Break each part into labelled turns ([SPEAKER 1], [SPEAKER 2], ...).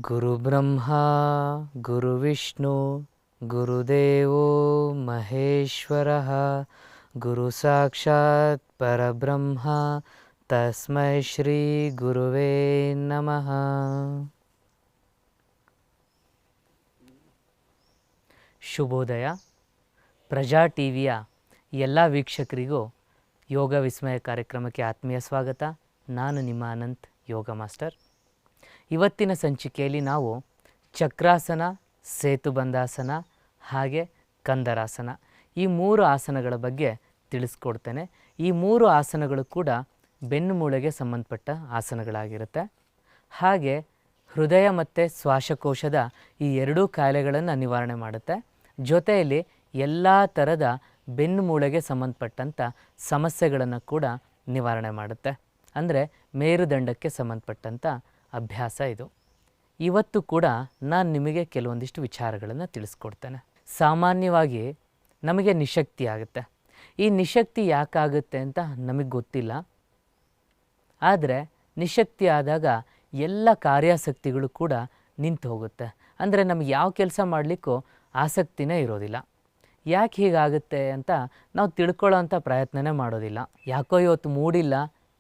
[SPEAKER 1] ಗುರು ಬ್ರಹ್ಮ ಗುರು ವಿಷ್ಣು ಗುರುದೇವೋ ಮಹೇಶ್ವರಃ ಗುರು ಸಾಕ್ಷಾತ್ ಪರಬ್ರಹ್ಮ ತಸ್ಮೈ ಶ್ರೀ ಗುರುವೇ ನಮಃ. ಶುಭೋದಯ. ಪ್ರಜಾ ಟಿವಿಯ ಎಲ್ಲ ವೀಕ್ಷಕರಿಗೂ ಯೋಗ ವಿಸ್ಮಯ ಕಾರ್ಯಕ್ರಮಕ್ಕೆ ಆತ್ಮೀಯ ಸ್ವಾಗತ. ನಾನು ನಿಮ್ಮ ಅನಂತ್, ಯೋಗ ಮಾಸ್ಟರ್. ಇವತ್ತಿನ ಸಂಚಿಕೆಯಲ್ಲಿ ನಾವು ಚಕ್ರಾಸನ, ಸೇತುಬಂಧಾಸನ ಹಾಗೆ ಕಂದರಾಸನ ಈ 3 ಆಸನಗಳ ಬಗ್ಗೆ ತಿಳಿಸ್ಕೊಡ್ತೇನೆ. ಈ 3 ಆಸನಗಳು ಕೂಡ ಬೆನ್ನು ಮೂಳೆಗೆ ಸಂಬಂಧಪಟ್ಟ ಆಸನಗಳಾಗಿರುತ್ತೆ. ಹಾಗೆ ಹೃದಯ ಮತ್ತು ಶ್ವಾಸಕೋಶದ ಈ 2 ಕಾಯಿಲೆಗಳನ್ನು ನಿವಾರಣೆ ಮಾಡುತ್ತೆ. ಜೊತೆಯಲ್ಲಿ ಎಲ್ಲ ಥರದ ಬೆನ್ನು ಮೂಳೆಗೆ ಸಂಬಂಧಪಟ್ಟಂಥ ಸಮಸ್ಯೆಗಳನ್ನು ಕೂಡ ನಿವಾರಣೆ ಮಾಡುತ್ತೆ. ಅಂದರೆ ಮೇರುದಂಡಕ್ಕೆ ಸಂಬಂಧಪಟ್ಟಂಥ ಅಭ್ಯಾಸ ಇದು. ಇವತ್ತು ಕೂಡ ನಾನು ನಿಮಗೆ ಕೆಲವೊಂದಿಷ್ಟು ವಿಚಾರಗಳನ್ನು ತಿಳಿಸ್ಕೊಡ್ತೇನೆ. ಸಾಮಾನ್ಯವಾಗಿ ನಮಗೆ ನಿಶಕ್ತಿ ಆಗುತ್ತೆ. ಈ ನಿಶಕ್ತಿ ಯಾಕಾಗುತ್ತೆ ಅಂತ ನಮಗೆ ಗೊತ್ತಿಲ್ಲ. ಆದರೆ ನಿಶಕ್ತಿ ಆದಾಗ ಎಲ್ಲ ಕಾರ್ಯಾಸಕ್ತಿಗಳು ಕೂಡ ನಿಂತು ಹೋಗುತ್ತೆ. ಅಂದರೆ ನಮಗೆ ಯಾವ ಕೆಲಸ ಮಾಡಲಿಕ್ಕೂ ಆಸಕ್ತಿನೇ ಇರೋದಿಲ್ಲ. ಯಾಕೆ ಹೀಗಾಗುತ್ತೆ ಅಂತ ನಾವು ತಿಳ್ಕೊಳ್ಳೋ ಅಂಥ ಪ್ರಯತ್ನನೇ ಮಾಡೋದಿಲ್ಲ. ಯಾಕೋ ಇವತ್ತು ಮೂಡಿಲ್ಲ,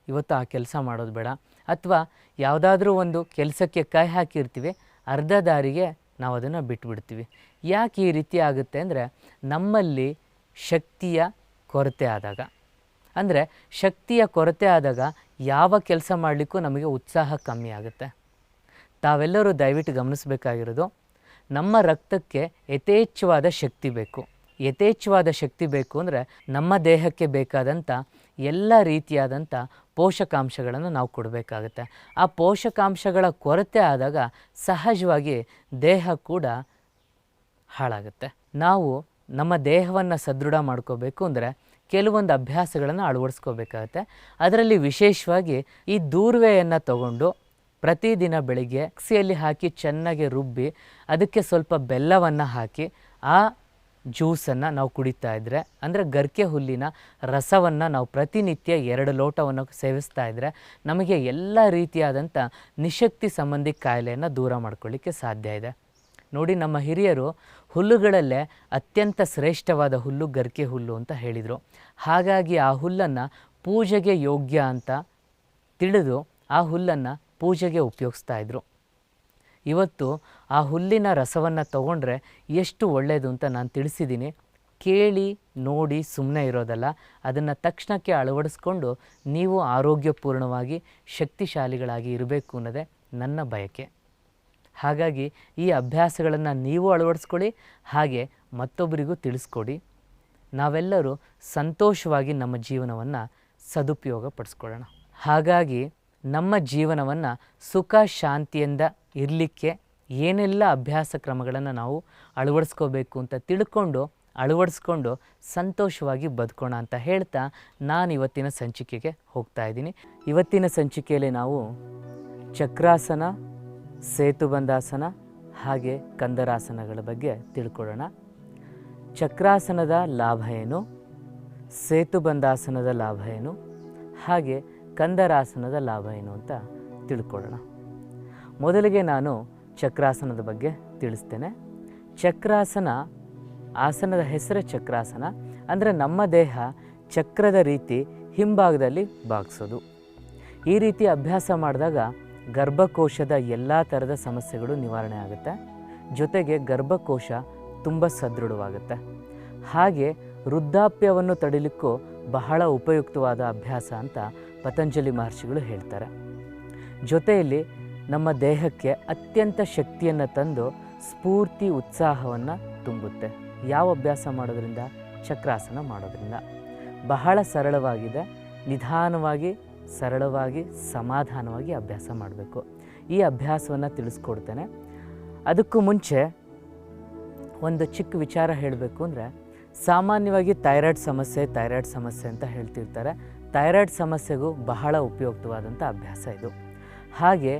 [SPEAKER 1] ಇವತ್ತು ಆ ಕೆಲಸ ಮಾಡೋದು ಬೇಡ, ಅಥವಾ ಯಾವುದಾದ್ರೂ ಒಂದು ಕೆಲಸಕ್ಕೆ ಕೈ ಹಾಕಿರ್ತೀವಿ, ಅರ್ಧ ದಾರಿಗೆ ನಾವು ಅದನ್ನು ಬಿಟ್ಬಿಡ್ತೀವಿ. ಯಾಕೆ ಈ ರೀತಿ ಆಗುತ್ತೆ ಅಂದರೆ ನಮ್ಮಲ್ಲಿ ಶಕ್ತಿಯ ಕೊರತೆ ಆದಾಗ, ಅಂದರೆ ಶಕ್ತಿಯ ಕೊರತೆ ಆದಾಗ ಯಾವ ಕೆಲಸ ಮಾಡಲಿಕ್ಕೂ ನಮಗೆ ಉತ್ಸಾಹ ಕಮ್ಮಿ ಆಗುತ್ತೆ. ತಾವೆಲ್ಲರೂ ದಯವಿಟ್ಟು ಗಮನಿಸಬೇಕಾಗಿರೋದು, ನಮ್ಮ ರಕ್ತಕ್ಕೆ ಯಥೇಚ್ಛವಾದ ಶಕ್ತಿ ಬೇಕು. ಯಥೇಚ್ಛವಾದ ಶಕ್ತಿ ಬೇಕು ಅಂದರೆ ನಮ್ಮ ದೇಹಕ್ಕೆ ಬೇಕಾದಂಥ ಎಲ್ಲ ರೀತಿಯಾದಂಥ ಪೋಷಕಾಂಶಗಳನ್ನು ನಾವು ಕೊಡಬೇಕಾಗುತ್ತೆ. ಆ ಪೋಷಕಾಂಶಗಳ ಕೊರತೆ ಆದಾಗ ಸಹಜವಾಗಿ ದೇಹ ಕೂಡ ಹಾಳಾಗುತ್ತೆ. ನಾವು ನಮ್ಮ ದೇಹವನ್ನು ಸದೃಢ ಮಾಡ್ಕೋಬೇಕು ಅಂದರೆ ಕೆಲವೊಂದು ಅಭ್ಯಾಸಗಳನ್ನು ಅಳವಡಿಸ್ಕೋಬೇಕಾಗತ್ತೆ. ಅದರಲ್ಲಿ ವಿಶೇಷವಾಗಿ ಈ ದೂರ್ವೆಯನ್ನು ತಗೊಂಡು ಪ್ರತಿದಿನ ಬೆಳಿಗ್ಗೆ ಮಿಕ್ಸಿಯಲ್ಲಿ ಹಾಕಿ ಚೆನ್ನಾಗಿ ರುಬ್ಬಿ ಅದಕ್ಕೆ ಸ್ವಲ್ಪ ಬೆಲ್ಲವನ್ನು ಹಾಕಿ ಆ ಜ್ಯೂಸನ್ನು ನಾವು ಕುಡಿತಾ ಇದ್ದರೆ, ಅಂದರೆ ಗರ್ಕೆ ಹುಲ್ಲಿನ ರಸವನ್ನು ನಾವು ಪ್ರತಿನಿತ್ಯ 2 ಲೋಟವನ್ನು ಸೇವಿಸ್ತಾ ಇದ್ದರೆ ನಮಗೆ ಎಲ್ಲ ರೀತಿಯಾದಂಥ ನಿಶಕ್ತಿ ಸಂಬಂಧಿ ಕಾಯಿಲೆಯನ್ನು ದೂರ ಮಾಡ್ಕೊಳ್ಳಿಕ್ಕೆ ಸಾಧ್ಯ ಇದೆ. ನೋಡಿ, ನಮ್ಮ ಹಿರಿಯರು ಹುಲ್ಲುಗಳಲ್ಲೇ ಅತ್ಯಂತ ಶ್ರೇಷ್ಠವಾದ ಹುಲ್ಲು ಗರ್ಕೆ ಹುಲ್ಲು ಅಂತ ಹೇಳಿದರು. ಹಾಗಾಗಿ ಆ ಹುಲ್ಲನ್ನು ಪೂಜೆಗೆ ಯೋಗ್ಯ ಅಂತ ತಿಳಿದು ಆ ಹುಲ್ಲನ್ನು ಪೂಜೆಗೆ ಉಪಯೋಗಿಸ್ತಾ ಇದ್ರು. ಇವತ್ತು ಆ ಹುಲ್ಲಿನ ರಸವನ್ನು ತಗೊಂಡ್ರೆ ಎಷ್ಟು ಒಳ್ಳೆಯದು ಅಂತ ನಾನು ತಿಳಿಸಿದ್ದೀನಿ. ಕೇಳಿ ನೋಡಿ ಸುಮ್ಮನೆ ಇರೋದಲ್ಲ, ಅದನ್ನು ತಕ್ಷಣಕ್ಕೆ ಅಳವಡಿಸ್ಕೊಂಡು ನೀವು ಆರೋಗ್ಯಪೂರ್ಣವಾಗಿ ಶಕ್ತಿಶಾಲಿಗಳಾಗಿ ಇರಬೇಕು ಅನ್ನೋದೇ ನನ್ನ ಬಯಕೆ. ಹಾಗಾಗಿ ಈ ಅಭ್ಯಾಸಗಳನ್ನು ನೀವು ಅಳವಡಿಸ್ಕೊಳ್ಳಿ, ಹಾಗೆ ಮತ್ತೊಬ್ಬರಿಗೂ ತಿಳಿಸ್ಕೊಡಿ. ನಾವೆಲ್ಲರೂ ಸಂತೋಷವಾಗಿ ನಮ್ಮ ಜೀವನವನ್ನು ಸದುಪಯೋಗ ಪಡಿಸ್ಕೊಳ್ಳೋಣ. ಹಾಗಾಗಿ ನಮ್ಮ ಜೀವನವನ್ನು ಸುಖ ಶಾಂತಿಯಿಂದ ಇರಲಿಕ್ಕೆ ಏನೆಲ್ಲ ಅಭ್ಯಾಸ ಕ್ರಮಗಳನ್ನು ನಾವು ಅಳವಡಿಸ್ಕೋಬೇಕು ಅಂತ ಅಳವಡಿಸ್ಕೊಂಡು ಸಂತೋಷವಾಗಿ ಬದುಕೋಣ ಅಂತ ಹೇಳ್ತಾ ನಾನು ಇವತ್ತಿನ ಸಂಚಿಕೆಗೆ ಹೋಗ್ತಾ ಇದ್ದೀನಿ. ಇವತ್ತಿನ ಸಂಚಿಕೆಯಲ್ಲಿ ನಾವು ಚಕ್ರಾಸನ, ಸೇತುಬಂಧಾಸನ ಹಾಗೆ ಕಂದರಾಸನಗಳ ಬಗ್ಗೆ ತಿಳ್ಕೊಳ್ಳೋಣ. ಚಕ್ರಾಸನದ ಲಾಭ ಏನು, ಸೇತುಬಂಧಾಸನದ ಲಾಭ ಏನು, ಹಾಗೆ ಕಂದರಾಸನದ ಲಾಭ ಏನು ಅಂತ ತಿಳ್ಕೊಳ್ಳೋಣ. ಮೊದಲಿಗೆ ನಾನು ಚಕ್ರಾಸನದ ಬಗ್ಗೆ ತಿಳಿಸ್ತೇನೆ. ಚಕ್ರಾಸನ ಆಸನದ ಹೆಸರೇ ಚಕ್ರಾಸನ. ಅಂದರೆ ನಮ್ಮ ದೇಹ ಚಕ್ರದ ರೀತಿ ಹಿಂಭಾಗದಲ್ಲಿ ಬಾಗಿಸೋದು. ಈ ರೀತಿ ಅಭ್ಯಾಸ ಮಾಡಿದಾಗ ಗರ್ಭಕೋಶದ ಎಲ್ಲ ಥರದ ಸಮಸ್ಯೆಗಳು ನಿವಾರಣೆ ಆಗುತ್ತೆ. ಜೊತೆಗೆ ಗರ್ಭಕೋಶ ತುಂಬ ಸದೃಢವಾಗುತ್ತೆ. ಹಾಗೆ ವೃದ್ಧಾಪ್ಯವನ್ನು ತಡಿಲಿಕ್ಕೂ ಬಹಳ ಉಪಯುಕ್ತವಾದ ಅಭ್ಯಾಸ ಅಂತ ಪತಂಜಲಿ ಮಹರ್ಷಿಗಳು ಹೇಳ್ತಾರೆ. ಜೊತೆಯಲ್ಲಿ ನಮ್ಮ ದೇಹಕ್ಕೆ ಅತ್ಯಂತ ಶಕ್ತಿಯನ್ನು ತಂದು ಸ್ಫೂರ್ತಿ ಉತ್ಸಾಹವನ್ನು ತುಂಬುತ್ತೆ. ಯಾವ ಅಭ್ಯಾಸ ಮಾಡೋದ್ರಿಂದ? ಚಕ್ರಾಸನ ಮಾಡೋದ್ರಿಂದ. ಬಹಳ ಸರಳವಾಗಿದೆ. ನಿಧಾನವಾಗಿ, ಸರಳವಾಗಿ, ಸಮಾಧಾನವಾಗಿ ಅಭ್ಯಾಸ ಮಾಡಬೇಕು. ಈ ಅಭ್ಯಾಸವನ್ನು ತಿಳಿಸ್ಕೊಡ್ತೇನೆ. ಅದಕ್ಕೂ ಮುಂಚೆ ಒಂದು ಚಿಕ್ಕ ವಿಚಾರ ಹೇಳಬೇಕು ಅಂದರೆ, ಸಾಮಾನ್ಯವಾಗಿ ಥೈರಾಯ್ಡ್ ಸಮಸ್ಯೆ ಅಂತ ಹೇಳ್ತಿರ್ತಾರೆ. ಥೈರಾಯ್ಡ್ ಸಮಸ್ಯೆಗೂ ಬಹಳ ಉಪಯುಕ್ತವಾದಂಥ ಅಭ್ಯಾಸ ಇದು. ಹಾಗೆ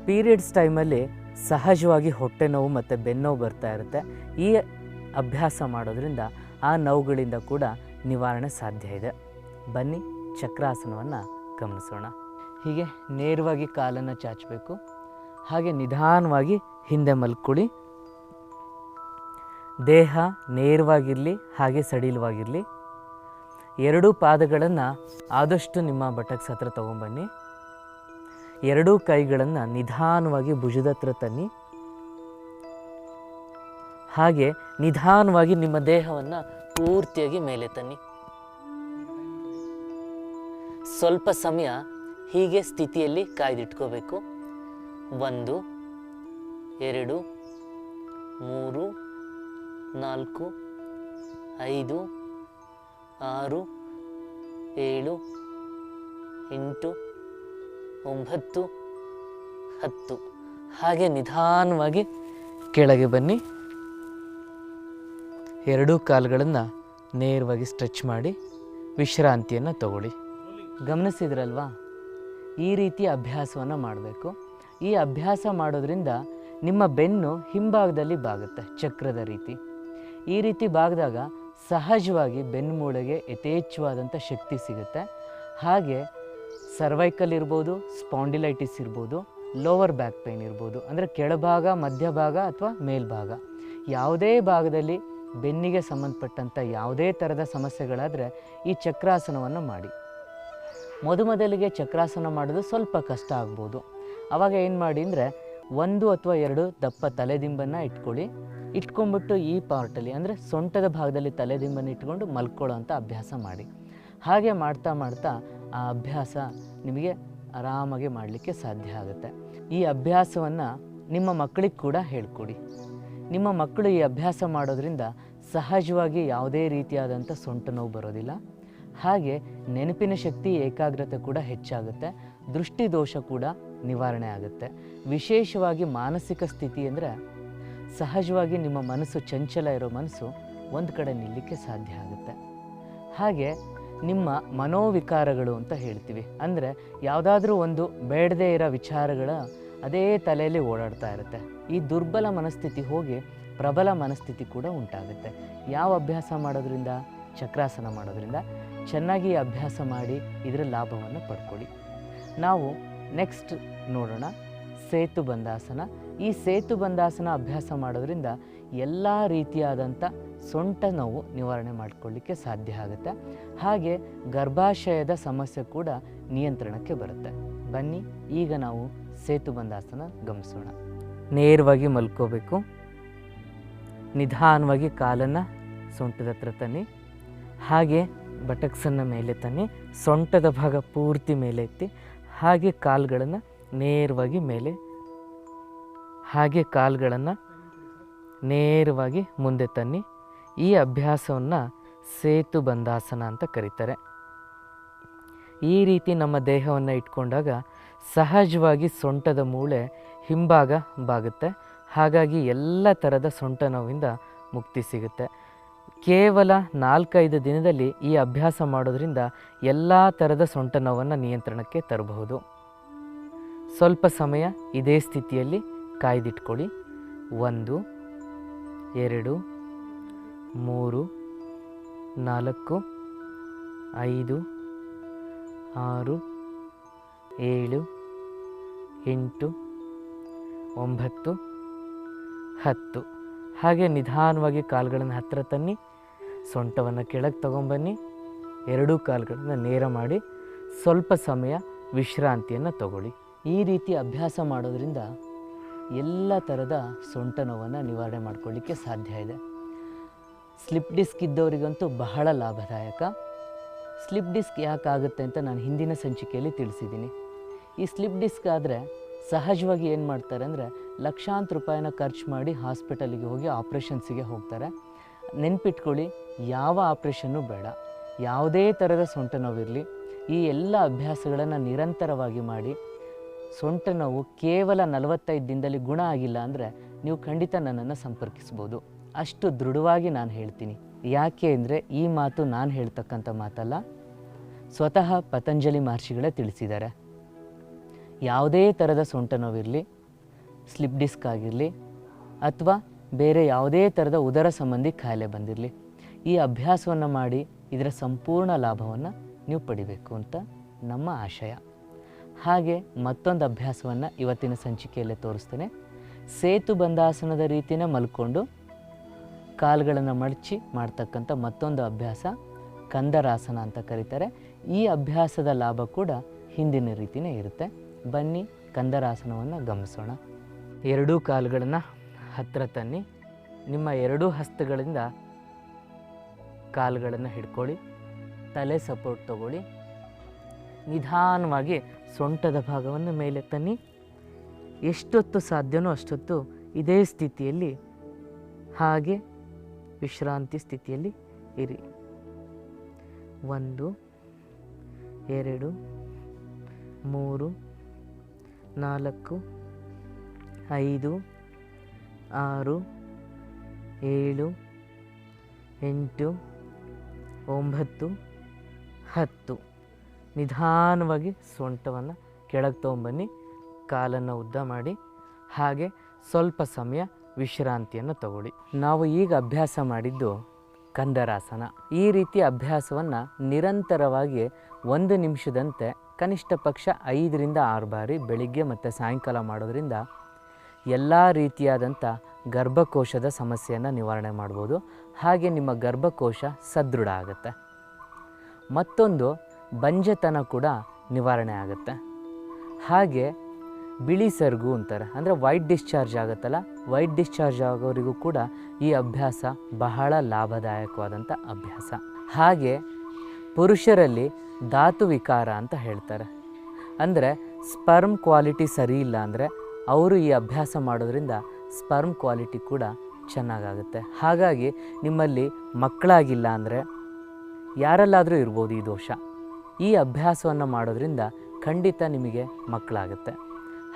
[SPEAKER 1] ಪೀರಿಯಡ್ಸ್ ಟೈಮಲ್ಲಿ ಸಹಜವಾಗಿ ಹೊಟ್ಟೆ ನೋವು ಮತ್ತು ಬೆನ್ನೋವು ಬರ್ತಾ ಇರುತ್ತೆ. ಈ ಅಭ್ಯಾಸ ಮಾಡೋದ್ರಿಂದ ಆ ನೋವುಗಳಿಂದ ಕೂಡ ನಿವಾರಣೆ ಸಾಧ್ಯ ಇದೆ. ಬನ್ನಿ ಚಕ್ರಾಸನವನ್ನು ಗಮನಿಸೋಣ. ಹೀಗೆ ನೇರವಾಗಿ ಕಾಲನ್ನು ಚಾಚಬೇಕು. ಹಾಗೆ ನಿಧಾನವಾಗಿ ಹಿಂದೆ ಮಲ್ಕೊಳ್ಳಿ. ದೇಹ ನೇರವಾಗಿರಲಿ, ಹಾಗೆ ಸಡಿಲವಾಗಿರಲಿ. ಎರಡೂ ಪಾದಗಳನ್ನು ಆದಷ್ಟು ನಿಮ್ಮ ಬಟಕ್ಸ್ ಹತ್ರ ತೊಗೊಂಬನ್ನಿ. ಎರಡೂ ಕೈಗಳನ್ನು ನಿಧಾನವಾಗಿ ಭುಜದ ಹತ್ರ ತನ್ನಿ. ಹಾಗೆ ನಿಧಾನವಾಗಿ ನಿಮ್ಮ ದೇಹವನ್ನು ಪೂರ್ತಿಯಾಗಿ ಮೇಲೆ ತನ್ನಿ. ಸ್ವಲ್ಪ ಸಮಯ ಹೀಗೆ ಸ್ಥಿತಿಯಲ್ಲಿ ಕಾಯ್ದಿಟ್ಕೋಬೇಕು. 1 2 3 4 5 6 7 8 9 10. ಹಾಗೆ ನಿಧಾನವಾಗಿ ಕೆಳಗೆ ಬನ್ನಿ. ಎರಡೂ ಕಾಲುಗಳನ್ನು ನೇರವಾಗಿ ಸ್ಟ್ರೆಚ್ ಮಾಡಿ ವಿಶ್ರಾಂತಿಯನ್ನು ತಗೊಳ್ಳಿ. ಗಮನಿಸಿದ್ರಲ್ವಾ? ಈ ರೀತಿ ಅಭ್ಯಾಸವನ್ನು ಮಾಡಬೇಕು. ಈ ಅಭ್ಯಾಸ ಮಾಡೋದ್ರಿಂದ ನಿಮ್ಮ ಬೆನ್ನು ಹಿಂಭಾಗದಲ್ಲಿ ಬಾಗುತ್ತೆ, ಚಕ್ರದ ರೀತಿ. ಈ ರೀತಿ ಬಾಗಿದಾಗ ಸಹಜವಾಗಿ ಬೆನ್ನು ಮೂಳೆಗೆ ಯಥೇಚ್ಛವಾದಂಥ ಶಕ್ತಿ ಸಿಗುತ್ತೆ. ಹಾಗೆ ಸರ್ವೈಕಲ್ ಇರ್ಬೋದು, ಸ್ಪಾಂಡಿಲೈಟಿಸ್ ಇರ್ಬೋದು, ಲೋವರ್ ಬ್ಯಾಕ್ ಪೇನ್ ಇರ್ಬೋದು, ಅಂದರೆ ಕೆಳಭಾಗ, ಮಧ್ಯಭಾಗ ಅಥವಾ ಮೇಲ್ಭಾಗ, ಯಾವುದೇ ಭಾಗದಲ್ಲಿ ಬೆನ್ನಿಗೆ ಸಂಬಂಧಪಟ್ಟಂಥ ಯಾವುದೇ ಥರದ ಸಮಸ್ಯೆಗಳಾದರೆ ಈ ಚಕ್ರಾಸನವನ್ನು ಮಾಡಿ. ಮೊದಲಿಗೆ ಚಕ್ರಾಸನ ಮಾಡೋದು ಸ್ವಲ್ಪ ಕಷ್ಟ ಆಗ್ಬೋದು. ಆವಾಗ ಏನು ಮಾಡಿ ಅಂದರೆ 1 ಅಥವಾ 2 ದಪ್ಪ ತಲೆದಿಂಬನ್ನು ಇಟ್ಕೊಂಡ್ಬಿಟ್ಟು ಈ ಪಾರ್ಟಲ್ಲಿ ಅಂದರೆ ಸೊಂಟದ ಭಾಗದಲ್ಲಿ ತಲೆದಿಂಬನ್ನು ಇಟ್ಕೊಂಡು ಮಲ್ಕೊಳ್ಳೋ ಅಂಥ ಅಭ್ಯಾಸ ಮಾಡಿ. ಹಾಗೆ ಮಾಡ್ತಾ ಮಾಡ್ತಾ ಆ ಅಭ್ಯಾಸ ನಿಮಗೆ ಆರಾಮಾಗಿ ಮಾಡಲಿಕ್ಕೆ ಸಾಧ್ಯ ಆಗುತ್ತೆ. ಈ ಅಭ್ಯಾಸವನ್ನು ನಿಮ್ಮ ಮಕ್ಕಳಿಗೆ ಕೂಡ ಹೇಳ್ಕೊಡಿ. ನಿಮ್ಮ ಮಕ್ಕಳು ಈ ಅಭ್ಯಾಸ ಮಾಡೋದ್ರಿಂದ ಸಹಜವಾಗಿ ಯಾವುದೇ ರೀತಿಯಾದಂಥ ಸೊಂಟ ನೋವು ಬರೋದಿಲ್ಲ. ಹಾಗೆ ನೆನಪಿನ ಶಕ್ತಿ, ಏಕಾಗ್ರತೆ ಕೂಡ ಹೆಚ್ಚಾಗುತ್ತೆ. ದೃಷ್ಟಿ ದೋಷ ಕೂಡ ನಿವಾರಣೆ ಆಗುತ್ತೆ. ವಿಶೇಷವಾಗಿ ಮಾನಸಿಕ ಸ್ಥಿತಿ ಅಂದರೆ ಸಹಜವಾಗಿ ನಿಮ್ಮ ಮನಸ್ಸು, ಚಂಚಲ ಇರೋ ಮನಸ್ಸು ಒಂದು ಕಡೆ ನಿಲ್ಲಕ್ಕೆ ಸಾಧ್ಯ ಆಗುತ್ತೆ. ಹಾಗೆ ನಿಮ್ಮ ಮನೋವಿಕಾರಗಳು ಅಂತ ಹೇಳ್ತೀವಿ, ಅಂದರೆ ಯಾವುದಾದ್ರೂ ಒಂದು ಬೇಡದೇ ಇರೋ ವಿಚಾರಗಳ ಅದೇ ತಲೆಯಲ್ಲಿ ಓಡಾಡ್ತಾ ಇರುತ್ತೆ. ಈ ದುರ್ಬಲ ಮನಸ್ಥಿತಿ ಹೋಗಿ ಪ್ರಬಲ ಮನಸ್ಥಿತಿ ಕೂಡ ಉಂಟಾಗುತ್ತೆ. ಯಾವ ಅಭ್ಯಾಸ ಮಾಡೋದ್ರಿಂದ? ಚಕ್ರಾಸನ ಮಾಡೋದ್ರಿಂದ. ಚೆನ್ನಾಗಿ ಅಭ್ಯಾಸ ಮಾಡಿ ಇದರ ಲಾಭವನ್ನು ಪಡ್ಕೊಳ್ಳಿ. ನಾವು ನೆಕ್ಸ್ಟ್ ನೋಡೋಣ ಸೇತು ಬಂಧಾಸನ. ಈ ಸೇತು ಬಂಧಾಸನ ಅಭ್ಯಾಸ ಮಾಡೋದ್ರಿಂದ ಎಲ್ಲ ರೀತಿಯಾದಂಥ ಸೊಂಟ ನೋವು ನಿವಾರಣೆ ಮಾಡಿಕೊಳ್ಳಿಕ್ಕೆ ಸಾಧ್ಯ ಆಗುತ್ತೆ. ಹಾಗೆ ಗರ್ಭಾಶಯದ ಸಮಸ್ಯೆ ಕೂಡ ನಿಯಂತ್ರಣಕ್ಕೆ ಬರುತ್ತೆ. ಬನ್ನಿ ಈಗ ನಾವು ಸೇತು ಬಂಧಾಸನ ಗಮನಿಸೋಣ. ನೇರವಾಗಿ ಮಲ್ಕೋಬೇಕು. ನಿಧಾನವಾಗಿ ಕಾಲನ್ನು ಸೊಂಟದ ಹತ್ರ ತನ್ನಿ. ಹಾಗೆ ಬಟಕ್ಸನ್ನು ಮೇಲೆ ತನ್ನಿ. ಸೊಂಟದ ಭಾಗ ಪೂರ್ತಿ ಮೇಲೆ ಎತ್ತಿ. ಹಾಗೆ ಕಾಲುಗಳನ್ನು ನೇರವಾಗಿ ಮೇಲೆ, ಹಾಗೆ ಕಾಲುಗಳನ್ನು ನೇರವಾಗಿ ಮುಂದೆ ತನ್ನಿ. ಈ ಅಭ್ಯಾಸವನ್ನು ಸೇತು ಬಂಧಾಸನ ಅಂತ ಕರೀತಾರೆ. ಈ ರೀತಿ ನಮ್ಮ ದೇಹವನ್ನು ಇಟ್ಕೊಂಡಾಗ ಸಹಜವಾಗಿ ಸೊಂಟದ ಮೂಳೆ ಹಿಂಭಾಗ ಬಾಗುತ್ತೆ. ಹಾಗಾಗಿ ಎಲ್ಲ ಥರದ ಸೊಂಟ ನೋವಿಂದ ಮುಕ್ತಿ ಸಿಗುತ್ತೆ. ಕೇವಲ 4-5 ದಿನದಲ್ಲಿ ಈ ಅಭ್ಯಾಸ ಮಾಡೋದ್ರಿಂದ ಎಲ್ಲ ಥರದ ಸೊಂಟ ನೋವನ್ನು ನಿಯಂತ್ರಣಕ್ಕೆ ತರಬಹುದು. ಸ್ವಲ್ಪ ಸಮಯ ಇದೇ ಸ್ಥಿತಿಯಲ್ಲಿ ಕಾಯ್ದಿಟ್ಕೊಳ್ಳಿ. 1 2 3 4 5 6 7 8 9 10. ಹಾಗೆ ನಿಧಾನವಾಗಿ ಕಾಲುಗಳನ್ನು ಹತ್ತಿರ ತನ್ನಿ. ಸೊಂಟವನ್ನು ಕೆಳಗೆ ತಗೊಂಬನ್ನಿ. ಎರಡೂ ಕಾಲುಗಳನ್ನು ನೇರ ಮಾಡಿ ಸ್ವಲ್ಪ ಸಮಯ ವಿಶ್ರಾಂತಿಯನ್ನು ತಗೊಳ್ಳಿ. ಈ ರೀತಿ ಅಭ್ಯಾಸ ಮಾಡೋದ್ರಿಂದ ಎಲ್ಲ ಥರದ ಸೊಂಟ ನೋವನ್ನು ನಿವಾರಣೆ ಮಾಡ್ಕೊಳ್ಳಿಕ್ಕೆ ಸಾಧ್ಯ ಇದೆ. ಸ್ಲಿಪ್ ಡಿಸ್ಕ್ ಇದ್ದವರಿಗಂತೂ ಬಹಳ ಲಾಭದಾಯಕ. ಸ್ಲಿಪ್ ಡಿಸ್ಕ್ ಯಾಕಾಗುತ್ತೆ ಅಂತ ನಾನು ಹಿಂದಿನ ಸಂಚಿಕೆಯಲ್ಲಿ ತಿಳಿಸಿದ್ದೀನಿ. ಈ ಸ್ಲಿಪ್ ಡಿಸ್ಕ್ ಆದರೆ ಸಹಜವಾಗಿ ಏನು ಮಾಡ್ತಾರೆ ಅಂದರೆ ಲಕ್ಷಾಂತರ ರೂಪಾಯಿನ ಖರ್ಚು ಮಾಡಿ ಹಾಸ್ಪಿಟಲಿಗೆ ಹೋಗಿ ಆಪ್ರೇಷನ್ಸಿಗೆ ಹೋಗ್ತಾರೆ. ನೆನ್ಪಿಟ್ಕೊಳ್ಳಿ, ಯಾವ ಆಪ್ರೇಷನ್ನು ಬೇಡ, ಯಾವುದೇ ಥರದ ಸೊಂಟ ನೋವಿರಲಿ, ಈ ಎಲ್ಲ ಅಭ್ಯಾಸಗಳನ್ನು ನಿರಂತರವಾಗಿ ಮಾಡಿ ಸೊಂಟ ನೋವು ಕೇವಲ 45 ದಿನದಲ್ಲಿ ಗುಣ ಆಗಿಲ್ಲ ಅಂದರೆ ನೀವು ಖಂಡಿತ ನನ್ನನ್ನು ಸಂಪರ್ಕಿಸ್ಬೋದು. ಅಷ್ಟು ದೃಢವಾಗಿ ನಾನು ಹೇಳ್ತೀನಿ. ಯಾಕೆ ಅಂದರೆ ಈ ಮಾತು ನಾನು ಹೇಳ್ತಕ್ಕಂಥ ಮಾತಲ್ಲ, ಸ್ವತಃ ಪತಂಜಲಿ ಮಹರ್ಷಿಗಳೇ ತಿಳಿಸಿದ್ದಾರೆ. ಯಾವುದೇ ಥರದ ಸೊಂಟ ನೋವಿರಲಿ, ಸ್ಲಿಪ್ ಡಿಸ್ಕ್ ಆಗಿರಲಿ ಅಥವಾ ಬೇರೆ ಯಾವುದೇ ಥರದ ಉದರ ಸಂಬಂಧಿ ಕಾಯಿಲೆ ಬಂದಿರಲಿ, ಈ ಅಭ್ಯಾಸವನ್ನು ಮಾಡಿ ಇದರ ಸಂಪೂರ್ಣ ಲಾಭವನ್ನು ನೀವು ಪಡಿಬೇಕು ಅಂತ ನಮ್ಮ ಆಶಯ. ಹಾಗೆ ಮತ್ತೊಂದು ಅಭ್ಯಾಸವನ್ನು ಇವತ್ತಿನ ಸಂಚಿಕೆಯಲ್ಲೇ ತೋರಿಸ್ತೇನೆ. ಸೇತು ಬಂಧಾಸನದ ರೀತಿಯೇ ಮಲ್ಕೊಂಡು ಕಾಲುಗಳನ್ನು ಮಡಚಿ ಮಾಡ್ತಕ್ಕಂಥ ಮತ್ತೊಂದು ಅಭ್ಯಾಸ ಕಂದರಾಸನ ಅಂತ ಕರೀತಾರೆ. ಈ ಅಭ್ಯಾಸದ ಲಾಭ ಕೂಡ ಹಿಂದಿನ ರೀತಿಯೇ ಇರುತ್ತೆ. ಬನ್ನಿ ಕಂದರಾಸನವನ್ನು ಗಮನಿಸೋಣ. ಎರಡೂ ಕಾಲುಗಳನ್ನು ಹತ್ತಿರ ತನ್ನಿ. ನಿಮ್ಮ ಎರಡೂ ಹಸ್ತಗಳಿಂದ ಕಾಲುಗಳನ್ನು ಹಿಡ್ಕೊಳ್ಳಿ, ತಲೆ ಸಪೋರ್ಟ್ ತಗೊಳ್ಳಿ. ನಿಧಾನವಾಗಿ ಸೊಂಟದ ಭಾಗವನ್ನು ಮೇಲೆ ತನ್ನಿ. ಎಷ್ಟೊತ್ತು ಸಾಧ್ಯನೋ ಅಷ್ಟೊತ್ತು ಇದೇ ಸ್ಥಿತಿಯಲ್ಲಿ ಹಾಗೆ ವಿಶ್ರಾಂತಿ ಸ್ಥಿತಿಯಲ್ಲಿ ಇರಿ. 1 2 3 4 5 6 7 8 9 10. ನಿಧಾನವಾಗಿ ಸೊಂಟವನ್ನು ಕೆಳಗೆ ತೊಗೊಂಬನ್ನಿ, ಕಾಲನ್ನು ಉದ್ದ ಮಾಡಿ, ಹಾಗೆ ಸ್ವಲ್ಪ ಸಮಯ ವಿಶ್ರಾಂತಿಯನ್ನು ತಗೊಳ್ಳಿ. ನಾವು ಈಗ ಅಭ್ಯಾಸ ಮಾಡಿದ್ದು ಕಂದರಾಸನ. ಈ ರೀತಿಯ ಅಭ್ಯಾಸವನ್ನು ನಿರಂತರವಾಗಿ 1 ನಿಮಿಷದಂತೆ ಕನಿಷ್ಠ ಪಕ್ಷ 5 ರಿಂದ 6 ಬಾರಿ ಬೆಳಿಗ್ಗೆ ಮತ್ತು ಸಾಯಂಕಾಲ ಮಾಡೋದ್ರಿಂದ ಎಲ್ಲ ರೀತಿಯಾದಂಥ ಗರ್ಭಕೋಶದ ಸಮಸ್ಯೆಯನ್ನು ನಿವಾರಣೆ ಮಾಡ್ಬೋದು. ಹಾಗೆ ನಿಮ್ಮ ಗರ್ಭಕೋಶ ಸದೃಢ ಆಗುತ್ತೆ. ಮತ್ತೊಂದು ಬಂಜೆತನ ಕೂಡ ನಿವಾರಣೆ ಆಗುತ್ತೆ. ಹಾಗೆ ಬಿಳಿ ಸೆರಗು ಅಂತಾರೆ, ಅಂದರೆ ವೈಟ್ ಡಿಸ್ಚಾರ್ಜ್ ಆಗುತ್ತಲ್ಲ, ವೈಟ್ ಡಿಸ್ಚಾರ್ಜ್ ಆಗೋರಿಗೂ ಕೂಡ ಈ ಅಭ್ಯಾಸ ಬಹಳ ಲಾಭದಾಯಕವಾದಂಥ ಅಭ್ಯಾಸ. ಹಾಗೆ ಪುರುಷರಲ್ಲಿ ಧಾತು ವಿಕಾರ ಅಂತ ಹೇಳ್ತಾರೆ, ಅಂದರೆ ಸ್ಪರ್ಮ್ ಕ್ವಾಲಿಟಿ ಸರಿ ಇಲ್ಲ ಅಂದರೆ ಅವರು ಈ ಅಭ್ಯಾಸ ಮಾಡೋದ್ರಿಂದ ಸ್ಪರ್ಮ್ ಕ್ವಾಲಿಟಿ ಕೂಡ ಚೆನ್ನಾಗಾಗುತ್ತೆ. ಹಾಗಾಗಿ ನಿಮ್ಮಲ್ಲಿ ಮಕ್ಕಳಾಗಿಲ್ಲ ಅಂದರೆ ಯಾರಲ್ಲಾದರೂ ಇರ್ಬೋದು ಈ ದೋಷ. ಈ ಅಭ್ಯಾಸವನ್ನು ಮಾಡೋದ್ರಿಂದ ಖಂಡಿತ ನಿಮಗೆ ಮಕ್ಕಳಾಗುತ್ತೆ.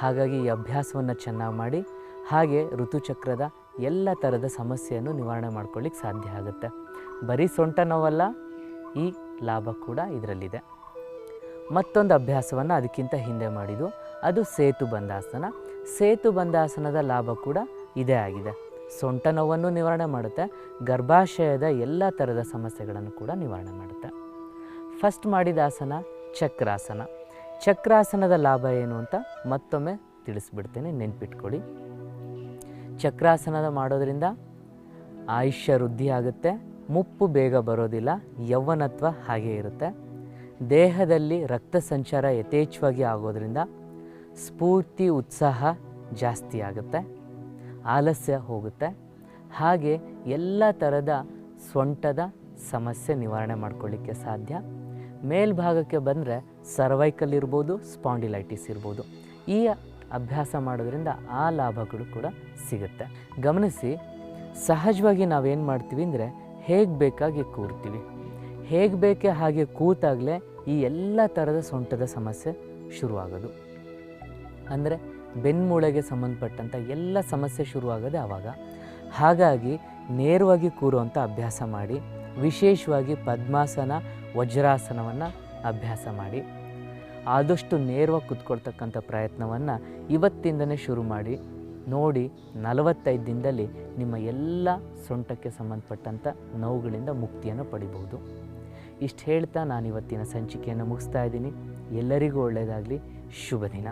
[SPEAKER 1] ಹಾಗಾಗಿ ಈ ಅಭ್ಯಾಸವನ್ನು ಚೆನ್ನಾಗಿ ಮಾಡಿ, ಹಾಗೆ ಋತುಚಕ್ರದ ಎಲ್ಲ ಥರದ ಸಮಸ್ಯೆಯನ್ನು ನಿವಾರಣೆ ಮಾಡ್ಕೊಳ್ಳಿಕ್ಕೆ ಸಾಧ್ಯ ಆಗುತ್ತೆ. ಬರೀ ಸೊಂಟ ನೋವಲ್ಲ, ಈ ಲಾಭ ಕೂಡ ಇದರಲ್ಲಿದೆ. ಮತ್ತೊಂದು ಅಭ್ಯಾಸವನ್ನು ಅದಕ್ಕಿಂತ ಹಿಂದೆ ಮಾಡಿದ್ದು, ಅದು ಸೇತು ಬಂಧಾಸನ. ಸೇತು ಬಂಧಾಸನದ ಲಾಭ ಕೂಡ ಇದೇ ಆಗಿದೆ. ಸೊಂಟ ನೋವನ್ನು ನಿವಾರಣೆ ಮಾಡುತ್ತೆ, ಗರ್ಭಾಶಯದ ಎಲ್ಲ ಥರದ ಸಮಸ್ಯೆಗಳನ್ನು ಕೂಡ ನಿವಾರಣೆ ಮಾಡುತ್ತೆ. ಫಸ್ಟ್ ಮಾಡಿದ ಆಸನ ಚಕ್ರಾಸನ. ಚಕ್ರಾಸನದ ಲಾಭ ಏನು ಅಂತ ಮತ್ತೊಮ್ಮೆ ತಿಳಿಸ್ಬಿಡ್ತೇನೆ, ನೆನ್ಪಿಟ್ಕೊಳ್ಳಿ. ಚಕ್ರಾಸನದ ಮಾಡೋದ್ರಿಂದ ಆಯುಷ್ಯ ವೃದ್ಧಿ ಆಗುತ್ತೆ, ಮುಪ್ಪು ಬೇಗ ಬರೋದಿಲ್ಲ, ಯೌವನತ್ವ ಹಾಗೆ ಇರುತ್ತೆ. ದೇಹದಲ್ಲಿ ರಕ್ತ ಸಂಚಾರ ಯಥೇಚ್ಛವಾಗಿ ಆಗೋದ್ರಿಂದ ಸ್ಫೂರ್ತಿ ಉತ್ಸಾಹ ಜಾಸ್ತಿ ಆಗುತ್ತೆ, ಆಲಸ್ಯ ಹೋಗುತ್ತೆ. ಹಾಗೆ ಎಲ್ಲ ಥರದ ಸೊಂಟದ ಸಮಸ್ಯೆ ನಿವಾರಣೆ ಮಾಡ್ಕೊಳ್ಳಿಕ್ಕೆ ಸಾಧ್ಯ. ಮೇಲ್ಭಾಗಕ್ಕೆ ಬಂದರೆ ಸರ್ವೈಕಲ್ ಇರ್ಬೋದು, ಸ್ಪಾಂಡಿಲೈಟಿಸ್ ಇರ್ಬೋದು. ಈ ಅಭ್ಯಾಸ ಮಾಡೋದ್ರಿಂದ ಆ ಲಾಭಗಳು ಕೂಡ ಸಿಗುತ್ತೆ. ಗಮನಿಸಿ, ಸಹಜವಾಗಿ ನಾವೇನು ಮಾಡ್ತೀವಿ ಅಂದರೆ ಹೇಗೆ ಬೇಕಾಗಿ ಕೂರ್ತೀವಿ, ಹೇಗೆ ಬೇಕೇ ಹಾಗೆ ಕೂತಾಗಲೇ ಈ ಎಲ್ಲ ಥರದ ಸೊಂಟದ ಸಮಸ್ಯೆ ಶುರುವಾಗೋದು. ಅಂದರೆ ಬೆನ್ಮೂಳೆಗೆ ಸಂಬಂಧಪಟ್ಟಂಥ ಎಲ್ಲ ಸಮಸ್ಯೆ ಶುರುವಾಗೋದೇ ಆವಾಗ. ಹಾಗಾಗಿ ನೇರವಾಗಿ ಕೂರುವಂಥ ಅಭ್ಯಾಸ ಮಾಡಿ, ವಿಶೇಷವಾಗಿ ಪದ್ಮಾಸನ, ವಜ್ರಾಸನವನ್ನು ಅಭ್ಯಾಸ ಮಾಡಿ. ಆದಷ್ಟು ನೇರವಾಗಿ ಕೂತ್ಕೊಳ್ತಕ್ಕಂಥ ಪ್ರಯತ್ನವನ್ನು ಇವತ್ತಿಂದನೇ ಶುರು ಮಾಡಿ ನೋಡಿ. 45 ದಿನದಲ್ಲಿ ನಿಮ್ಮ ಎಲ್ಲ ಸೊಂಟಕ್ಕೆ ಸಂಬಂಧಪಟ್ಟಂಥ ನೋವುಗಳಿಂದ ಮುಕ್ತಿಯನ್ನು ಪಡಿಬಹುದು. ಇಷ್ಟು ಹೇಳ್ತಾ ನಾನು ಇವತ್ತಿನ ಸಂಚಿಕೆಯನ್ನು ಮುಗಿಸ್ತಾ ಇದ್ದೀನಿ. ಎಲ್ಲರಿಗೂ ಒಳ್ಳೆಯದಾಗಲಿ. ಶುಭ ದಿನ.